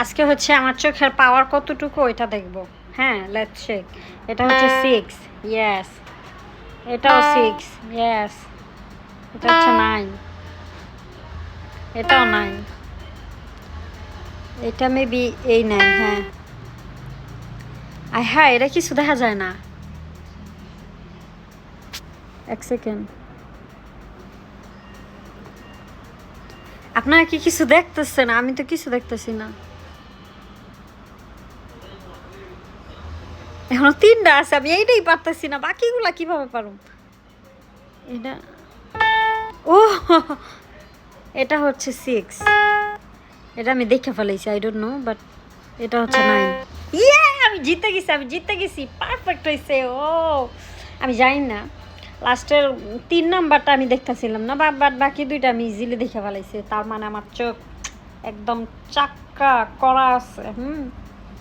আজকে হচ্ছে আমার চোখের পাওয়ার কতটুকু ওইটা দেখবো। হ্যাঁ, লেটস চেক। এটা হচ্ছে 6, ইয়েস। এটাও 6, ইয়েস। এটা হচ্ছে 9, এটাও 9। এটা মেবি এই 9, হ্যাঁ। হ্যাঁ, এটা কিছু দেখা যায় না। এক সেকেন্ড, আপনারা কি কিছু দেখতেছেন? আমি তো কিছু দেখতেছি না। এখনো 3টা আছে, আমি এইটাই পারতেছি না, বাকিগুলা কিভাবে পারুম? এটা ও, এটা হচ্ছে 6। এটা আমি দেখে ফেলাইছি, আই ডোন্ট নো, বাট এটা হচ্ছে 9। ইয়ে, আমি জিতে গেছি, আমি জিতে গেছি, পারফেক্ট হয়েছে। ও, আমি জানি না লাস্টের 3 নাম্বারটা আমি দেখতেছিলাম না, বাট বাকি 2টা আমি ইজিলি দেখে ফেলাইছি। তার মানে আমার চোখ একদম চাক্কা করা আছে।